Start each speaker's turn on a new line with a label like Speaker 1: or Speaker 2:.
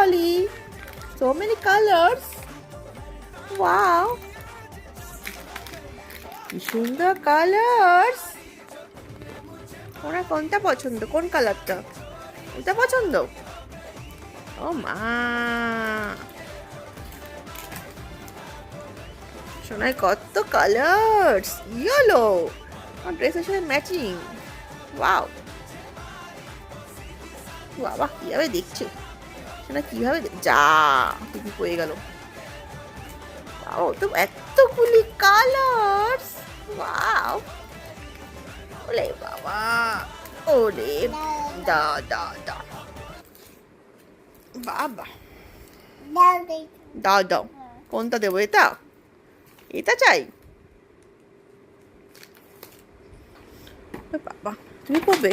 Speaker 1: dolly. So many colors. Wow. কি সুন্দর colours. ওরা কোনটা পছন্দ, কোন কালারটা? এটা পছন্দ? ও মা, সোনাই কত কালার্স। ইয়েলো, আমার ড্রেসের সাথে ম্যাচিং। ওয়াও, বাবা কিভাবে দেখছে সোনা, কিভাবে যা টুপি পড়ে গেল। ও তো এতগুলি কালার্স। ওয়াও, ওলে বাবা, ওলে দা দা দা, বাবা দাও দাও। কোনটা দেবো? এটা, এটা চাই। বাবা তুমি পড়বে?